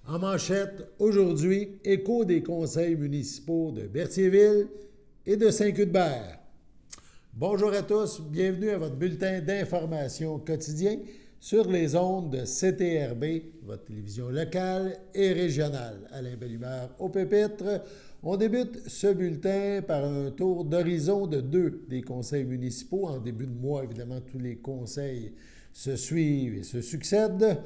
En manchette, aujourd'hui, écho des conseils municipaux de Berthierville et de Saint-Cuthbert. Bonjour à tous, bienvenue à votre bulletin d'information quotidien sur les ondes de CTRB, votre télévision locale et régionale. Alain Bellumeur au pupitre. On débute ce bulletin par un tour d'horizon de deux des conseils municipaux. En début de mois, évidemment, tous les conseils se suivent et se succèdent.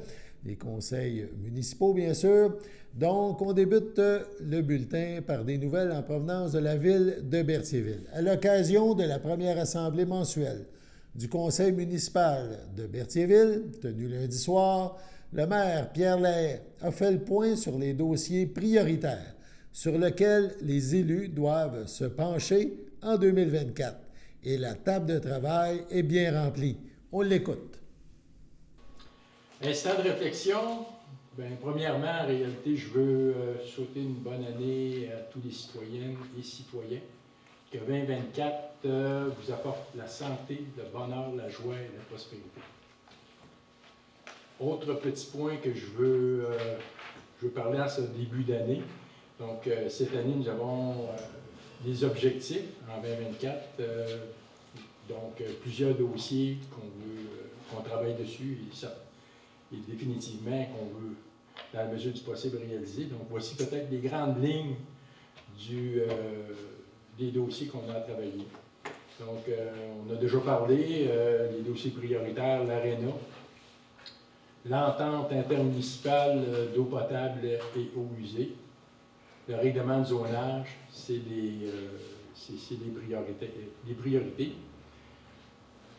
Les conseils municipaux, bien sûr. Donc, on débute le bulletin par des nouvelles en provenance de la ville de Berthierville. À l'occasion de la première assemblée mensuelle du conseil municipal de Berthierville, tenue lundi soir, le maire Pierre Lahaye a fait le point sur les dossiers prioritaires sur lesquels les élus doivent se pencher en 2024. Et la table de travail est bien remplie. On l'écoute. Instant de réflexion, premièrement, en réalité, je veux souhaiter une bonne année à tous les citoyennes et citoyens. Que 2024 vous apporte la santé, le bonheur, la joie et la prospérité. Autre petit point que je veux parler à ce début d'année. Donc, cette année, nous avons des objectifs en 2024. Plusieurs dossiers qu'on travaille dessus et définitivement qu'on veut, dans la mesure du possible, réaliser. Donc, voici peut-être les grandes lignes des dossiers qu'on a à travailler. Donc, on a déjà parlé, les dossiers prioritaires, l'ARENA, l'entente intermunicipale d'eau potable et eau usée, le règlement de zonage, c'est des priorités.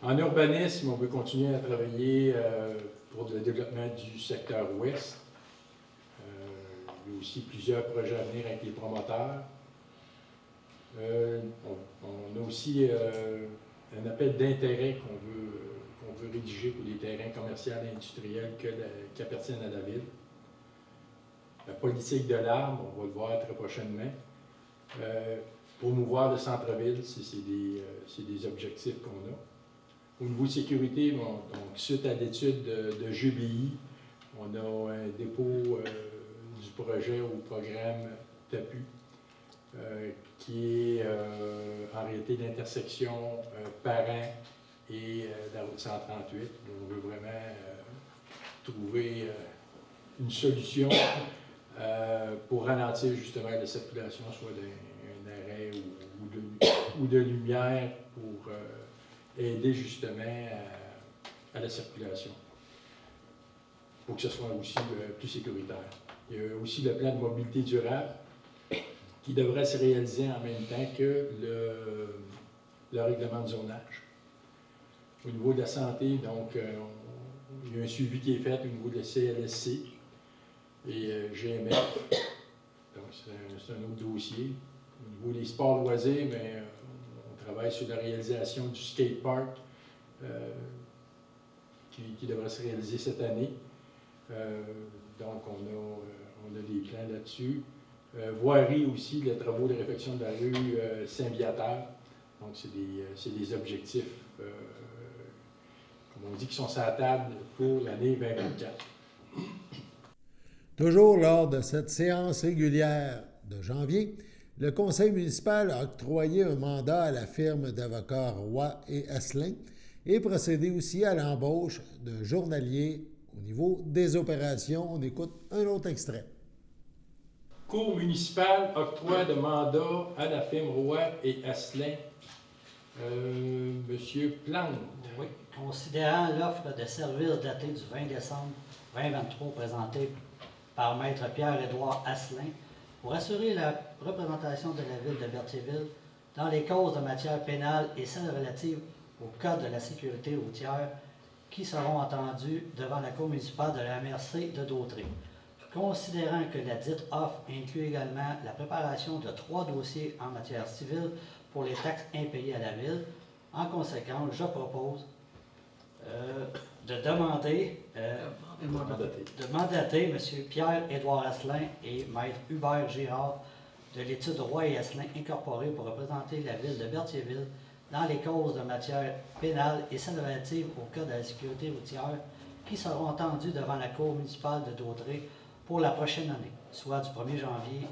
En urbanisme, on veut continuer à travailler pour le développement du secteur ouest. Il y a aussi plusieurs projets à venir avec les promoteurs. On a aussi un appel d'intérêt qu'on veut rédiger pour des terrains commerciaux et industriels qui appartiennent à la ville. La politique de l'arbre, on va le voir très prochainement. Promouvoir le centre-ville, c'est des objectifs qu'on a. Au niveau sécurité, donc, suite à l'étude de GBI, on a un dépôt du projet au programme TAPU, qui est en réalité l'intersection Parent et la route 138. On veut vraiment trouver une solution pour ralentir justement la circulation, soit d'un arrêt ou de lumière pour aider justement à la circulation, pour que ce soit aussi plus sécuritaire. Il y a aussi le plan de mobilité durable qui devrait se réaliser en même temps que le règlement de zonage. Au niveau de la santé, donc, il y a un suivi qui est fait au niveau de la CLSC et GMF. Donc, c'est un autre dossier. Au niveau des sports loisirs, on travaille sur la réalisation du skatepark qui devrait se réaliser cette année. Donc, on a des plans là-dessus. Voirie aussi, les travaux de réfection de la rue Saint-Viateur. Donc, c'est des objectifs, comme on dit, qui sont sur la table pour l'année 2024. Toujours lors de cette séance régulière de janvier, le conseil municipal a octroyé un mandat à la firme d'avocats Roy et Asselin et procédé aussi à l'embauche d'un journalier au niveau des opérations. On écoute un autre extrait. Cour municipale, octroi de mandat à la firme Roy et Asselin. Monsieur Plante. Oui, considérant l'offre de services datée du 20 décembre 2023 présentée par Maître Pierre-Édouard Asselin pour assurer la représentation de la ville de Berthierville dans les causes de matière pénale et celles relatives au Code de la sécurité routière qui seront entendues devant la Cour municipale de la MRC de Dautré. Considérant que la dite offre inclut également la préparation de 3 dossiers en matière civile pour les taxes impayées à la ville, en conséquence, je propose de mandater M. Pierre-Édouard Asselin et Maître Hubert Girard de l'étude Roy et Asselin incorporée pour représenter la ville de Berthierville dans les causes de matière pénale et celles relatives au Code de la sécurité routière qui seront entendues devant la Cour municipale de Dautré pour la prochaine année, soit du 1er janvier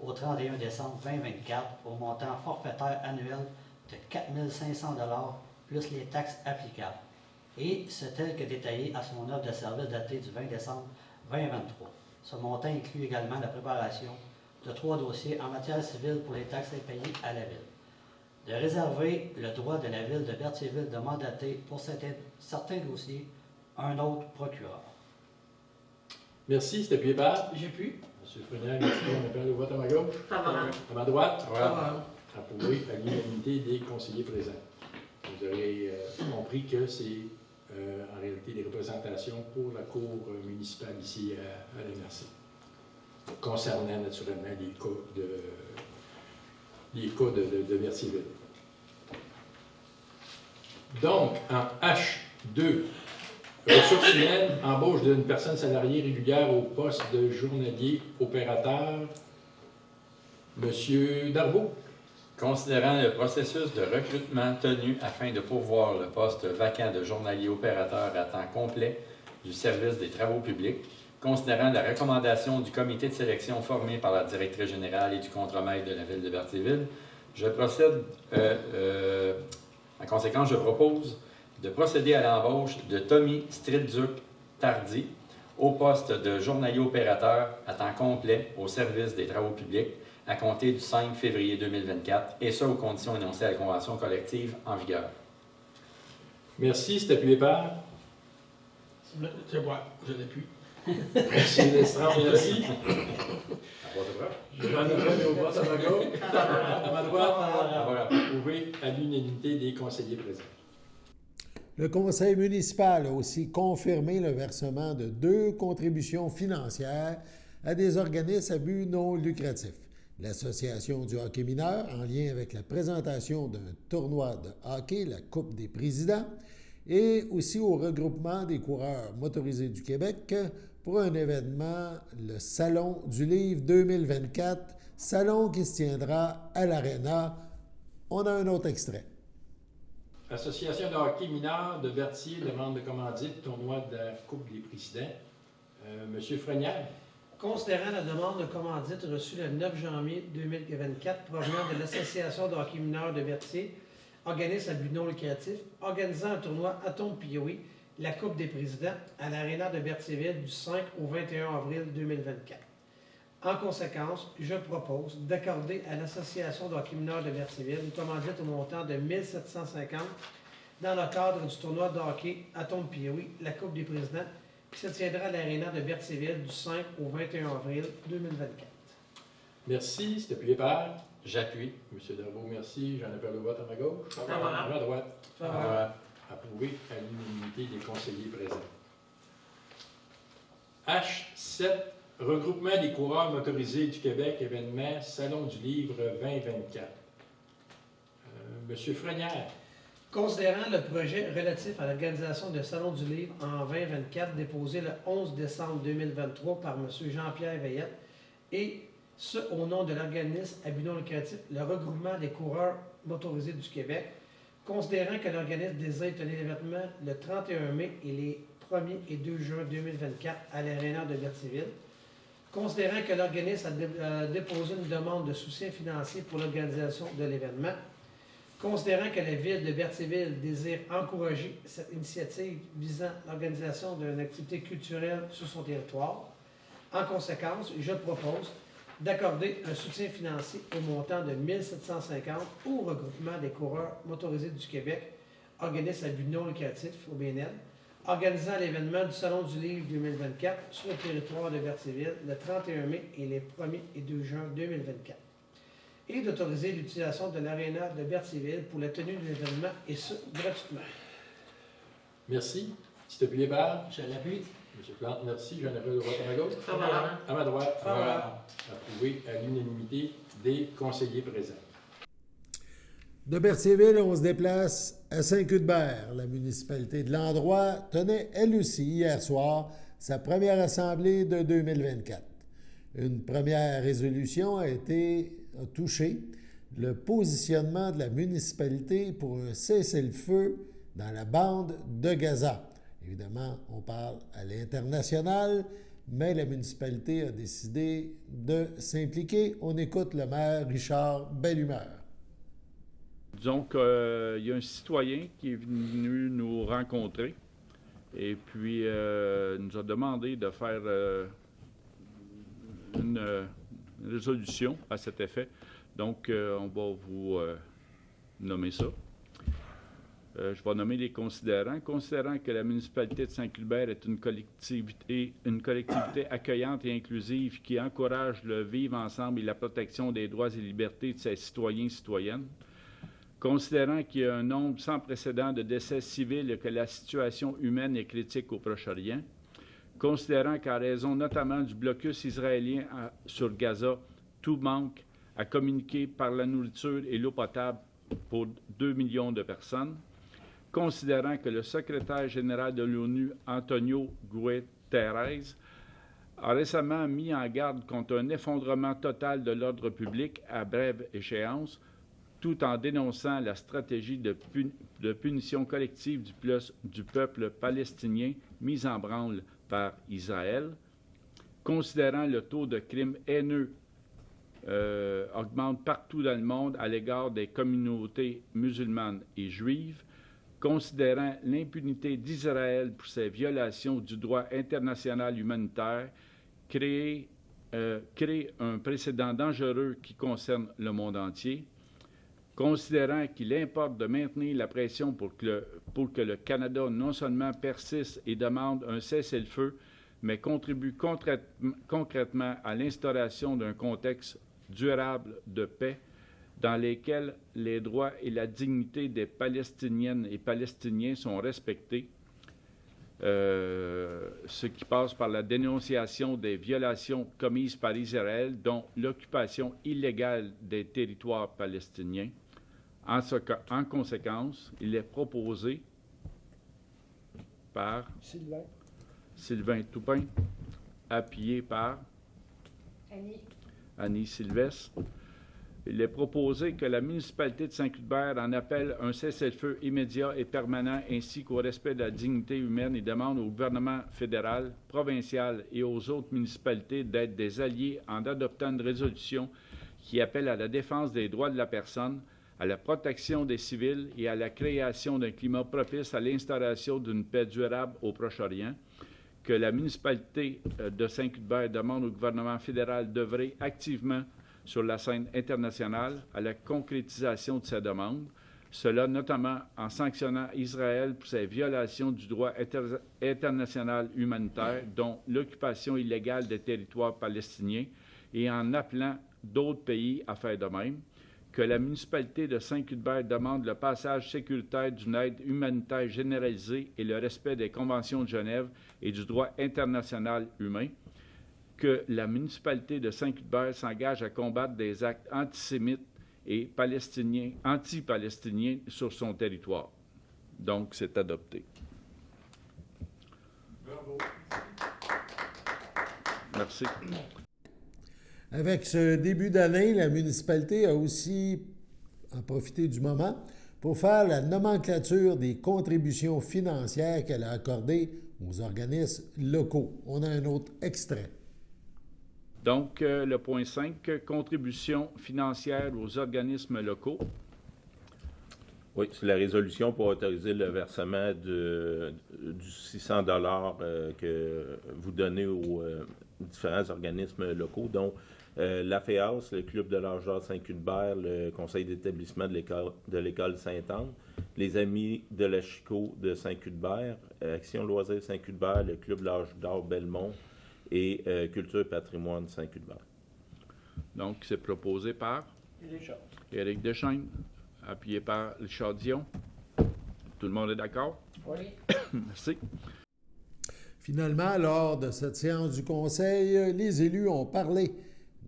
au 31 décembre 2024, au montant forfaitaire annuel de 4 500 plus les taxes applicables, et ce tel que détaillé à son offre de service datée du 20 décembre 2023. Ce montant inclut également la préparation de 3 dossiers en matière civile pour les taxes impayées à la Ville. De réserver le droit de la Ville de Berthierville de mandater pour certains dossiers un autre procureur. Merci, c'était appuyé par J'ai pu. M. Frenière. Merci, on appelle le vote à ma gauche. Favorable. À ma droite. Favorable. Approuvé à l'unanimité des conseillers présents. Vous aurez compris que c'est en réalité des représentations pour la Cour municipale ici à la MRC, concernant naturellement les cas de Berthierville. Donc, en H2, ressources humaines, embauche d'une personne salariée régulière au poste de journalier opérateur. Monsieur Darbo. Considérant le processus de recrutement tenu afin de pourvoir le poste vacant de journalier opérateur à temps complet du service des travaux publics, considérant la recommandation du comité de sélection formé par la directrice générale et du contremaître de la Ville de Berthierville, en conséquence, je propose de procéder à l'embauche de Tommy Stridzuc-Tardy au poste de journalier opérateur à temps complet au service des travaux publics à compter du 5 février 2024, et ça aux conditions énoncées à la convention collective en vigueur. Merci, c'est appuyé par. C'est moi, je l'ai pu. Merci, Lestrange, merci. À votre preuve. J'en appelle au vote à ma gauche. À ma droite. Voilà. Approuvé à l'unanimité des conseillers présents. Le conseil municipal a aussi confirmé le versement de 2 contributions financières à des organismes à but non lucratif. L'Association du hockey mineur, en lien avec la présentation d'un tournoi de hockey, la Coupe des présidents, et aussi au regroupement des coureurs motorisés du Québec pour un événement, le Salon du Livre 2024, salon qui se tiendra à l'Arena. On a un autre extrait. Association de hockey mineur de Berthier demande de commandite tournoi de la Coupe des présidents. Monsieur Frenière. Considérant la demande de commandite reçue le 9 janvier 2024 provenant de l'Association de hockey mineur de Berthier, organisme à but non lucratif, organisant un tournoi Atome Pioui, la Coupe des présidents, à l'Aréna de Berthierville du 5 au 21 avril 2024. En conséquence, je propose d'accorder à l'Association de hockey mineur de Berthierville une commandite au montant de 1 750 dans le cadre du tournoi de hockey Atome Pioui, la Coupe des présidents, qui se tiendra à l'Aréna de Berthierville du 5 au 21 avril 2024. Merci, c'est appuyé par. J'appuie. Monsieur Darbo, merci. J'en appelle le vote à ma gauche. Favorable. À ma droite. Favorable. Approuvé à l'unanimité des conseillers présents. H7, regroupement des coureurs motorisés du Québec, événement Salon du Livre 2024. Monsieur Frenière. Considérant le projet relatif à l'organisation de Salon du Livre en 2024 déposé le 11 décembre 2023 par M. Jean-Pierre Veillette et ce au nom de l'organisme à but non lucratif, le regroupement des coureurs motorisés du Québec, considérant que l'organisme désire tenir l'événement le 31 mai et les 1er et 2 juin 2024 à l'Aréna de Berthierville, considérant que l'organisme a déposé une demande de soutien financier pour l'organisation de l'événement, considérant que la Ville de Berthierville désire encourager cette initiative visant l'organisation d'une activité culturelle sur son territoire, en conséquence, je propose d'accorder un soutien financier au montant de 1 750 au regroupement des coureurs motorisés du Québec, organisme à but non lucratif au BNL, organisant l'événement du Salon du Livre 2024 sur le territoire de Berthierville le 31 mai et les 1er et 2 juin 2024. Et d'autoriser l'utilisation de l'Aréna de Berthierville pour la tenue de l'événement, et ce, gratuitement. Merci. C'est appuyé par. Je l'appuie. Monsieur Plante, merci. J'en appelle le vote à ma gauche. Favorable. À ma droite. Favorable. Approuvé à l'unanimité des conseillers présents. De Berthierville, on se déplace à Saint-Cuthbert. La municipalité de l'endroit tenait, elle aussi, hier soir, sa première assemblée de 2024. Une première résolution a touché le positionnement de la municipalité pour un cessez-le-feu dans la bande de Gaza. Évidemment, on parle à l'international, mais la municipalité a décidé de s'impliquer. On écoute le maire Richard Bellumeur. Disons qu'il y a un citoyen qui est venu nous rencontrer et puis nous a demandé de faire une résolution à cet effet. Donc, on va vous nommer ça. Je vais nommer les considérants. Considérant que la municipalité de Saint-Cuthbert est une collectivité accueillante et inclusive qui encourage le vivre ensemble et la protection des droits et libertés de ses citoyens et citoyennes. Considérant qu'il y a un nombre sans précédent de décès civils et que la situation humaine est critique au Proche-Orient. Considérant qu'en raison notamment du blocus israélien sur Gaza, tout manque à communiquer par la nourriture et l'eau potable pour 2 millions de personnes. Considérant que le secrétaire général de l'ONU, Antonio Guterres, a récemment mis en garde contre un effondrement total de l'ordre public à brève échéance, tout en dénonçant la stratégie de punition collective du peuple palestinien mise en branle par Israël. Considérant le taux de crimes haineux augmente partout dans le monde à l'égard des communautés musulmanes et juives, considérant l'impunité d'Israël pour ses violations du droit international humanitaire, crée un précédent dangereux qui concerne le monde entier, considérant qu'il importe de maintenir la pression pour que le Canada non seulement persiste et demande un cessez-le-feu, mais contribue concrètement à l'instauration d'un contexte durable de paix dans lesquels les droits et la dignité des Palestiniennes et Palestiniens sont respectés, ce qui passe par la dénonciation des violations commises par Israël, dont l'occupation illégale des territoires palestiniens. En conséquence, il est proposé par Sylvain Toupin, appuyé par Annie Sylvestre. Il est proposé que la municipalité de Saint-Cuthbert en appelle un cessez-le-feu immédiat et permanent ainsi qu'au respect de la dignité humaine et demande au gouvernement fédéral, provincial et aux autres municipalités d'être des alliés en adoptant une résolution qui appelle à la défense des droits de la personne, à la protection des civils et à la création d'un climat propice à l'instauration d'une paix durable au Proche-Orient, que la municipalité de Saint-Cuthbert demande au gouvernement fédéral d'œuvrer activement sur la scène internationale à la concrétisation de sa demande, cela notamment en sanctionnant Israël pour ses violations du droit international humanitaire, dont l'occupation illégale des territoires palestiniens, et en appelant d'autres pays à faire de même, que la municipalité de Saint-Cuthbert demande le passage sécuritaire d'une aide humanitaire généralisée et le respect des conventions de Genève et du droit international humain, que la municipalité de Saint-Cuthbert s'engage à combattre des actes antisémites et anti-palestiniens sur son territoire. Donc, c'est adopté. Bravo. Merci. Avec ce début d'année, la municipalité a aussi profité du moment pour faire la nomenclature des contributions financières qu'elle a accordées aux organismes locaux. On a un autre extrait. Donc, le point 5, contribution financière aux organismes locaux. Oui, c'est la résolution pour autoriser le versement du 600 $ que vous donnez aux différents organismes locaux, dont l'AFEAS, le Club de l'Âge d'Or Saint-Cuthbert, le Conseil d'établissement de l'École Sainte-Anne, les Amis de la Chicot de Saint-Cuthbert, Action Loisirs Saint-Cuthbert, le Club de l'Âge d'Or Belmont et Culture et Patrimoine Saint-Cuthbert. Donc, c'est proposé par Éric Deschênes, appuyé par Richard Dion. Tout le monde est d'accord? Oui. Merci. Finalement, lors de cette séance du Conseil, les élus ont parlé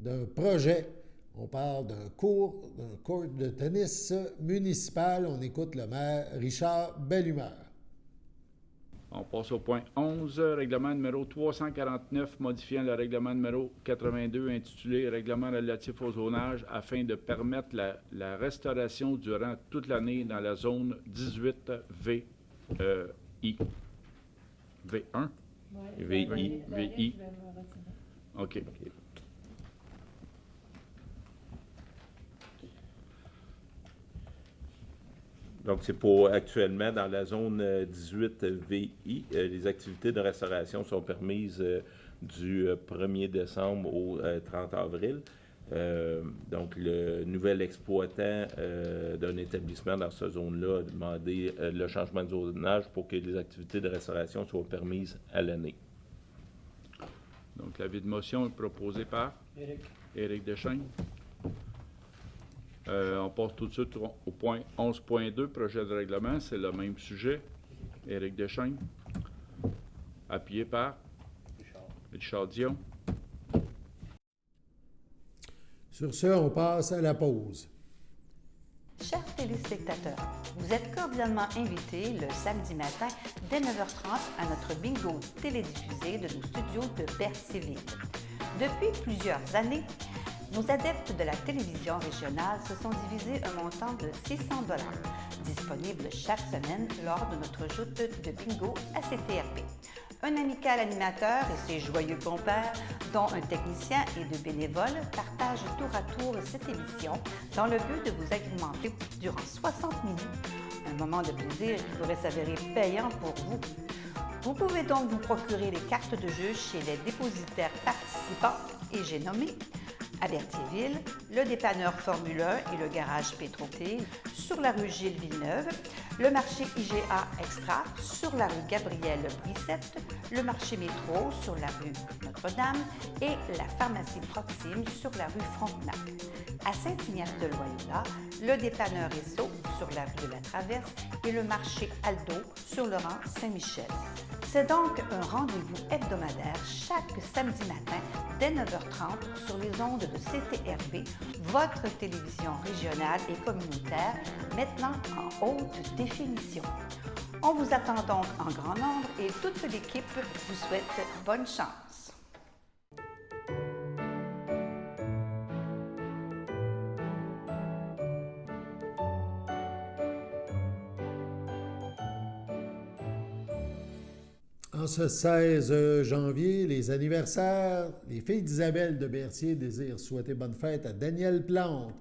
d'un projet. On parle d'un court de tennis municipal. On écoute le maire Richard Bellumeur. On passe au point 11, règlement numéro 349, modifiant le règlement numéro 82 intitulé « Règlement relatif au zonage » afin de permettre la restauration durant toute l'année dans la zone 18 VI. V1. Ouais, VI. le reste, VI. je vais me retirer. OK. Donc, c'est pour actuellement dans la zone 18 VI. Les activités de restauration sont permises du 1er décembre au 30 avril. Donc, le nouvel exploitant d'un établissement dans cette zone-là a demandé le changement de zonage pour que les activités de restauration soient permises à l'année. Donc, l'avis de motion est proposé par Éric Deschênes. On passe tout de suite au point 11.2, projet de règlement. C'est le même sujet. Éric Deschênes. Appuyé par Richard Dion. Sur ce, on passe à la pause. Chers téléspectateurs, vous êtes cordialement invités le samedi matin dès 9h30 à notre bingo télédiffusé de nos studios de Berthierville. Depuis plusieurs années, nos adeptes de la télévision régionale se sont divisés un montant de 600 $, disponible chaque semaine lors de notre joute de bingo à CTRP. Un amical animateur et ses joyeux compères, dont un technicien et deux bénévoles, partagent tour à tour cette émission dans le but de vous agrémenter durant 60 minutes. Un moment de plaisir qui pourrait s'avérer payant pour vous. Vous pouvez donc vous procurer les cartes de jeu chez les dépositaires participants et j'ai nommé à Berthierville, le dépanneur Formule 1 et le garage Pétroté sur la rue Gilles Villeneuve, le marché IGA Extra sur la rue Gabrielle Brissette, le marché Métro sur la rue Notre-Dame et la pharmacie Proxime sur la rue Frontenac. À Saint-Ignace-de-Loyola, le dépanneur Esso sur la rue de la Traverse et le marché Aldo sur le rang Saint-Michel. C'est donc un rendez-vous hebdomadaire chaque samedi matin dès 9h30 sur les ondes de CTRB, votre télévision régionale et communautaire, maintenant en haute définition. On vous attend donc en grand nombre et toute l'équipe vous souhaite bonne chance. En ce 16 janvier, les anniversaires, les filles d'Isabelle de Berthier désirent souhaiter bonne fête à Daniel Plante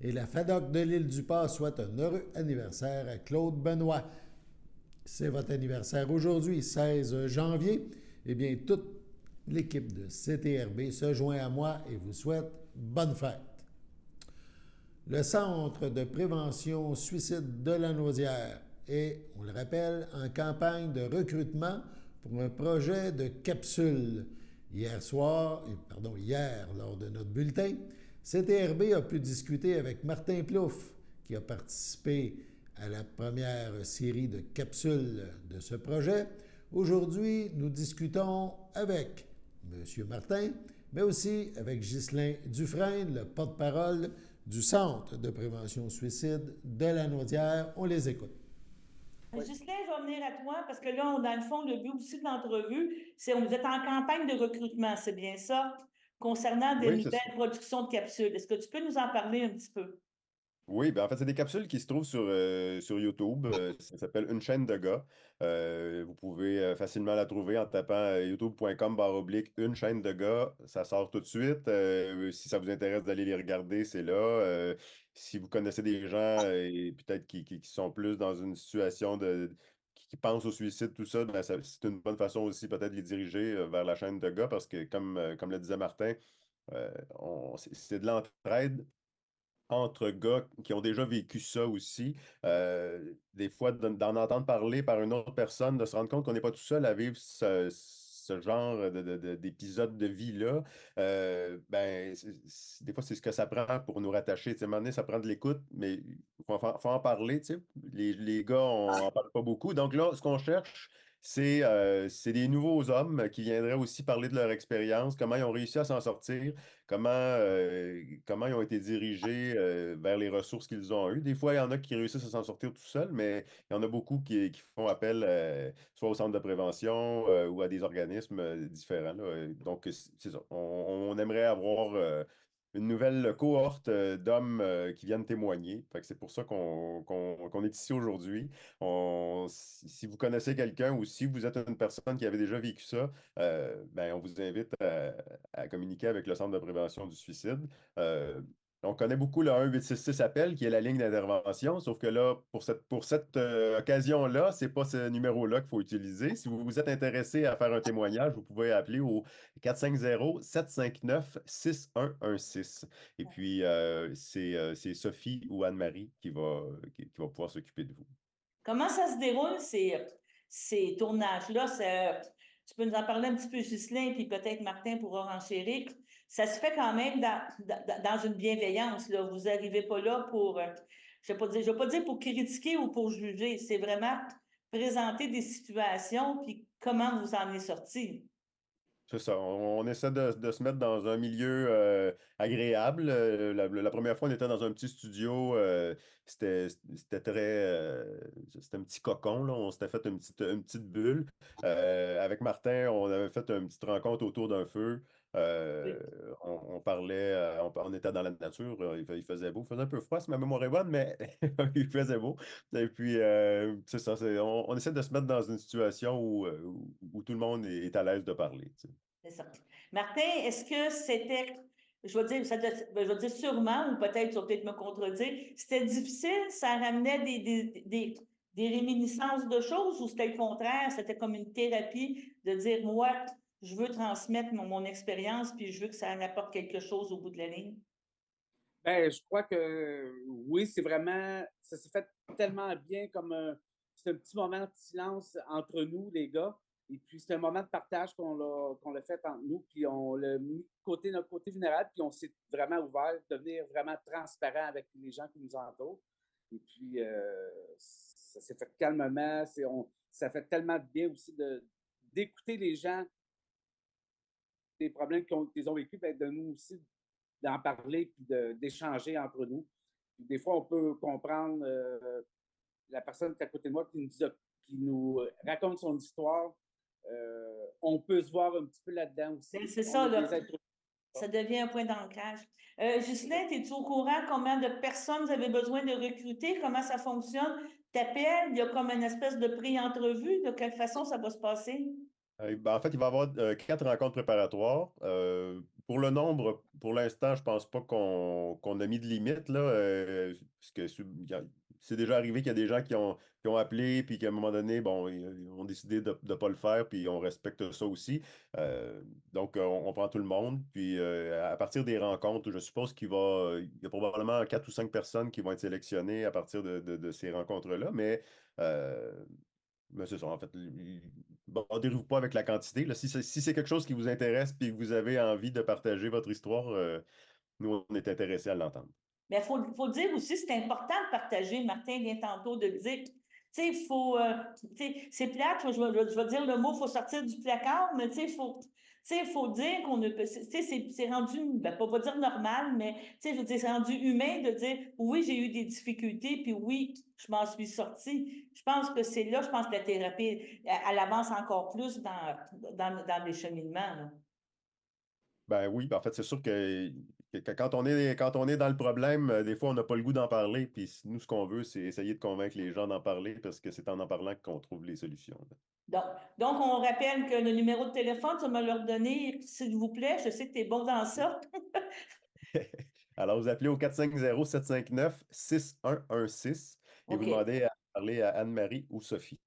et la FADOC de l'Île-du-Pas souhaite un heureux anniversaire à Claude Benoît. C'est votre anniversaire aujourd'hui, 16 janvier. Eh bien, toute l'équipe de CTRB se joint à moi et vous souhaite bonne fête. Le Centre de prévention suicide de la Naudière est, on le rappelle, en campagne de recrutement pour un projet de capsule. Hier, lors de notre bulletin, CTRB a pu discuter avec Martin Plouffe, qui a participé à la première série de capsules de ce projet. Aujourd'hui, nous discutons avec M. Martin, mais aussi avec Ghislain Dufresne, le porte-parole du Centre de prévention suicide de la Naudière. On les écoute. Ghislain, je vais venir à toi parce que là, dans le fond, le but aussi de l'entrevue, c'est vous êtes en campagne de recrutement, c'est bien ça, concernant des nouvelles productions de capsules. Est-ce que tu peux nous en parler un petit peu? Oui, ben en fait, c'est des capsules qui se trouvent sur YouTube. Ça s'appelle Une chaîne de gars. Vous pouvez facilement la trouver en tapant youtube.com/une chaîne de gars. Ça sort tout de suite. Si ça vous intéresse d'aller les regarder, c'est là. Si vous connaissez des gens et peut-être qui sont plus dans une situation qui pensent au suicide, tout ça, ben c'est une bonne façon aussi peut-être de les diriger vers la chaîne de gars parce que, comme le disait Martin, c'est de l'entraide entre gars qui ont déjà vécu ça aussi. Des fois, d'en entendre parler par une autre personne, de se rendre compte qu'on n'est pas tout seul à vivre ce genre d'épisode de vie-là, des fois, c'est ce que ça prend pour nous rattacher. Tu sais, à un moment donné, ça prend de l'écoute, mais il faut en parler. Tu sais. Les gars, on n'en parle pas beaucoup. Donc là, ce qu'on cherche, c'est des nouveaux hommes qui viendraient aussi parler de leur expérience, comment ils ont réussi à s'en sortir, comment ils ont été dirigés vers les ressources qu'ils ont eues. Des fois, il y en a qui réussissent à s'en sortir tout seuls, mais il y en a beaucoup qui font appel soit au centre de prévention ou à des organismes différents. Là. Donc, c'est ça. On aimerait avoir une nouvelle cohorte d'hommes qui viennent témoigner. Fait que c'est pour ça qu'on est ici aujourd'hui. Si vous connaissez quelqu'un ou si vous êtes une personne qui avait déjà vécu ça, ben, on vous invite à communiquer avec le Centre de prévention du suicide. Euh, on connaît beaucoup le 1-866 appel, qui est la ligne d'intervention, sauf que là, pour cette occasion-là, c'est pas ce numéro-là qu'il faut utiliser. Si vous vous êtes intéressé à faire un témoignage, vous pouvez appeler au 450-759-6116. Et puis, c'est Sophie ou Anne-Marie qui va pouvoir s'occuper de vous. Comment ça se déroule, ces tournages-là? Tu peux nous en parler un petit peu, Ghislain, puis peut-être Martin pourra renchérir. Ça se fait quand même dans une bienveillance, là. Vous n'arrivez pas là pour, je ne vais pas dire pour critiquer ou pour juger. C'est vraiment présenter des situations, puis comment vous en êtes sortis. C'est ça. On essaie de se mettre dans un milieu agréable. La première fois, on était dans un petit studio. C'était c'était un petit cocon, là. On s'était fait une petite bulle. Avec Martin, on avait fait une petite rencontre autour d'un feu. On parlait, on était dans la nature. Il faisait beau. Il faisait un peu froid, si ma mémoire est bonne, mais il faisait beau. Et puis, c'est ça. On essaie de se mettre dans une situation où tout le monde est à l'aise de parler. Tu sais. C'est ça. Martin, est-ce que c'était, je vais dire, je vais dire sûrement, ou peut-être, tu vas peut-être me contredire, c'était difficile, ça ramenait des réminiscences de choses, ou c'était le contraire, c'était comme une thérapie de dire, moi, je veux transmettre mon expérience, puis je veux que ça en apporte quelque chose au bout de la ligne? Ben, je crois que oui, c'est vraiment, ça s'est fait tellement bien c'est un petit moment de silence entre nous, les gars. Et puis, c'est un moment de partage qu'on l'a fait entre nous, puis on l'a mis notre côté vulnérable, puis on s'est vraiment ouvert, devenir vraiment transparent avec les gens qui nous entourent. Et puis, ça s'est fait calmement. Ça fait tellement de bien aussi d'écouter les gens, des problèmes qu'ils ont vécu, ben, de nous aussi d'en parler, puis d'échanger entre nous. Puis des fois, on peut comprendre la personne qui est à côté de moi qui nous raconte son histoire. On peut se voir un petit peu là-dedans aussi. C'est ça, là. Ça devient un point d'ancrage. Ghislain, es-tu au courant combien de personnes vous avez besoin de recruter? Comment ça fonctionne? T'appelles, il y a comme une espèce de pré-entrevue. De quelle façon ça va se passer? Ben, en fait, il va y avoir 4 rencontres préparatoires. Pour le nombre, pour l'instant, je pense pas qu'on a mis de limite, là, parce que c'est déjà arrivé qu'il y a des gens qui ont appelé, puis qu'à un moment donné, bon, ils ont décidé de ne pas le faire, puis on respecte ça aussi. Donc, on prend tout le monde. Puis, à partir des rencontres, je suppose il y a probablement 4 ou 5 personnes qui vont être sélectionnées à partir de ces rencontres-là, mais c'est ça, en fait. Bandez-vous pas avec la quantité. Là. Si c'est quelque chose qui vous intéresse et que vous avez envie de partager votre histoire, nous, on est intéressés à l'entendre. Mais il faut dire aussi, c'est important de partager. Martin vient tantôt de le dire. Tu sais, il faut. C'est plate, je vais dire le mot, il faut sortir du placard, mais tu sais, il faut dire qu'on a. Tu sais, c'est rendu, ben, pas dire normal, mais tu sais, je veux dire, c'est rendu humain de dire oui, j'ai eu des difficultés, puis oui, je m'en suis sortie. Je pense que c'est là, je pense que la thérapie, elle avance encore plus dans les cheminements. Là. Ben oui, en fait, c'est sûr que quand on est dans le problème, des fois, on n'a pas le goût d'en parler. Puis nous, ce qu'on veut, c'est essayer de convaincre les gens d'en parler parce que c'est en parlant qu'on trouve les solutions. Donc, on rappelle que le numéro de téléphone, tu vas me le redonner, s'il vous plaît. Je sais que tu es bon dans ça. Alors, vous appelez au 450-759-6116 et vous demandez à parler à Anne-Marie ou Sophie.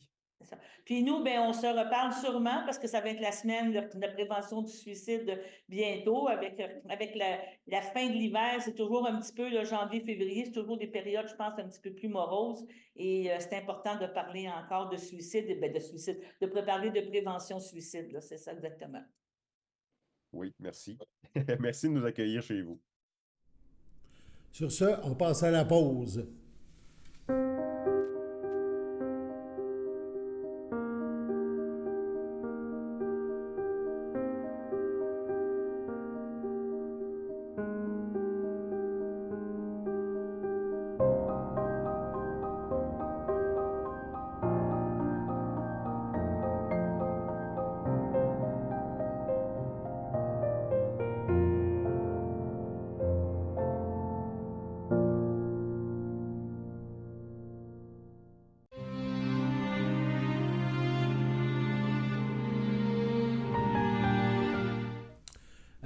Puis nous, ben, on se reparle sûrement parce que ça va être la semaine de prévention du suicide bientôt. Avec la fin de l'hiver, c'est toujours un petit peu le janvier, février, c'est toujours des périodes, je pense, un petit peu plus moroses. Et c'est important de parler encore de suicide, de parler de prévention suicide. C'est ça exactement. Oui, merci. Merci de nous accueillir chez vous. Sur ce, on passe à la pause.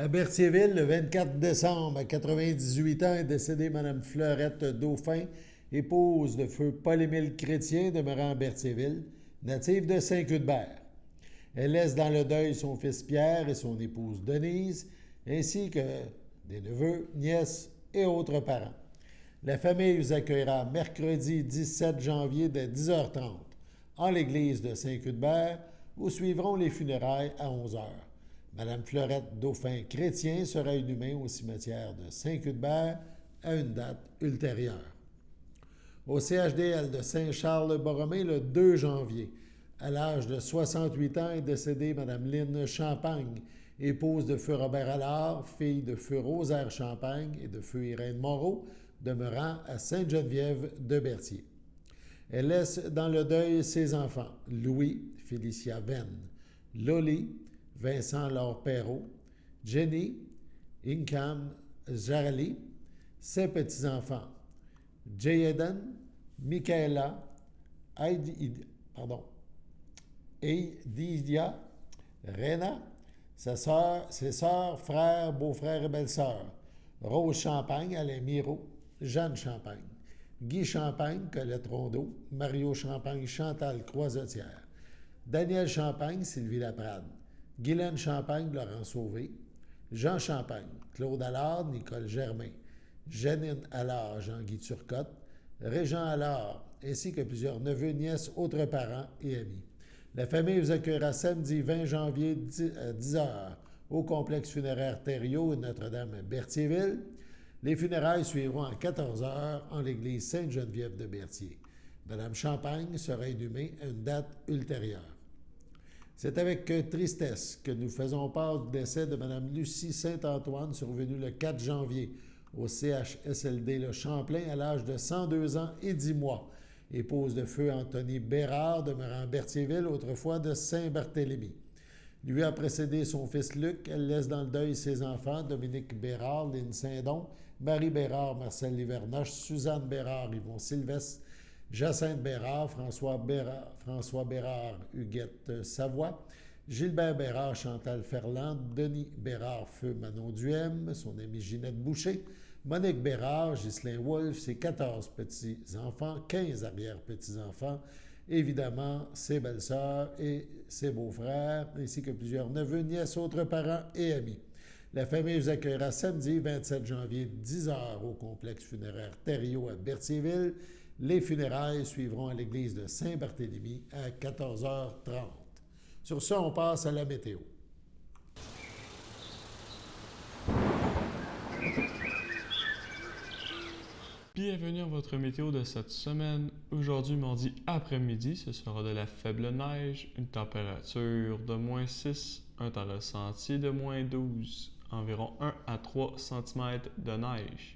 À Berthierville, le 24 décembre, à 98 ans, est décédée Mme Fleurette Dauphin, épouse de feu Paul-Émile Chrétien, demeurant à Berthierville, native de Saint-Cuthbert. Elle laisse dans le deuil son fils Pierre et son épouse Denise, ainsi que des neveux, nièces et autres parents. La famille vous accueillera mercredi 17 janvier dès 10h30 en l'église de Saint-Cuthbert, où suivront les funérailles à 11h. Mme Fleurette Dauphin-Chrétien sera inhumée au cimetière de Saint-Cuthbert à une date ultérieure. Au CHDL de Saint-Charles-Borromée, le 2 janvier, à l'âge de 68 ans, est décédée Mme Lynne Champagne, épouse de feu Robert Allard, fille de feu Rosaire Champagne et de feu Irène Moreau, demeurant à Sainte-Geneviève de Berthier. Elle laisse dans le deuil ses enfants, Louis, Félicia Venn, Loli, Vincent Laure Perrault, Jenny, Incam Jarali, ses petits-enfants, Jayaden, Michaela, Eididia, Rena, ses sœurs, frères, beaux-frères et belles-sœurs, Rose Champagne, Alain Miro, Jeanne Champagne, Guy Champagne, Colette Rondeau, Mario Champagne, Chantal Croisetière, Daniel Champagne, Sylvie Laprade, Guylaine Champagne, Laurent Sauvé, Jean Champagne, Claude Allard, Nicole Germain, Janine Allard, Jean-Guy Turcotte, Régent Allard, ainsi que plusieurs neveux, nièces, autres parents et amis. La famille vous accueillera samedi 20 janvier à 10h au complexe funéraire Thériault Notre-Dame Berthierville. Les funérailles suivront à 14h en l'église Sainte-Geneviève de Berthier. Mme Champagne sera inhumée à une date ultérieure. C'est avec tristesse que nous faisons part du décès de Mme Lucie Saint-Antoine, survenu le 4 janvier au CHSLD Le Champlain à l'âge de 102 ans et 10 mois. Épouse de feu Anthony Bérard, demeurant Berthierville, autrefois de Saint-Barthélemy. Lui a précédé son fils Luc. Elle laisse dans le deuil ses enfants, Dominique Bérard, Lynne Saint-Don, Marie Bérard, Marcel Livernoche, Suzanne Bérard, Yvon Sylvestre, Jacinthe Bérard, François Bérard, Huguette Savoie, Gilbert Bérard, Chantal Ferland, Denis Bérard, feu Manon Duhem, son amie Ginette Boucher, Monique Bérard, Ghislain Wolfe, ses 14 petits-enfants, 15 arrière-petits-enfants, évidemment ses belles-sœurs et ses beaux-frères, ainsi que plusieurs neveux, nièces, autres parents et amis. La famille vous accueillera samedi 27 janvier 10h au complexe funéraire Thériault à Berthierville. Les funérailles suivront à l'église de Saint-Barthélemy à 14h30. Sur ça, on passe à la météo. Bienvenue à votre météo de cette semaine. Aujourd'hui, mardi après-midi, ce sera de la faible neige, une température de -6, un temps ressenti de -12, environ 1 à 3 cm de neige.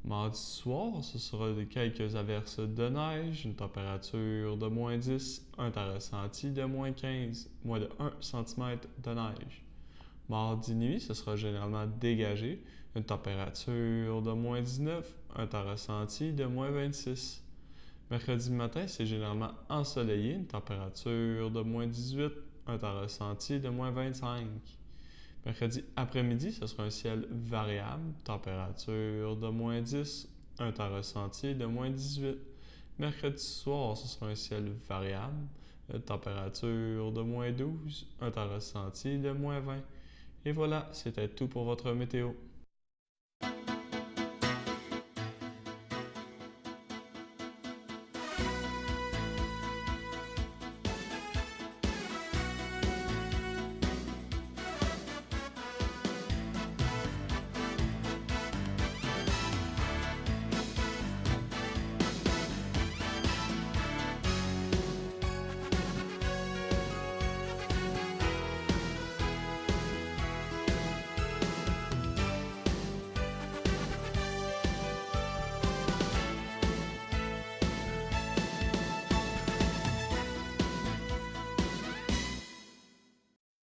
Mardi soir, ce sera de quelques averses de neige, une température de -10, un temps ressenti de -15, moins de 1 cm de neige. Mardi nuit, ce sera généralement dégagé, une température de -19, un temps ressenti de -26. Mercredi matin, c'est généralement ensoleillé, une température de -18, un temps ressenti de -25. Mercredi après-midi, ce sera un ciel variable, température de -10, un temps ressenti de -18. Mercredi soir, ce sera un ciel variable, température de -12, un temps ressenti de -20. Et voilà, c'était tout pour votre météo.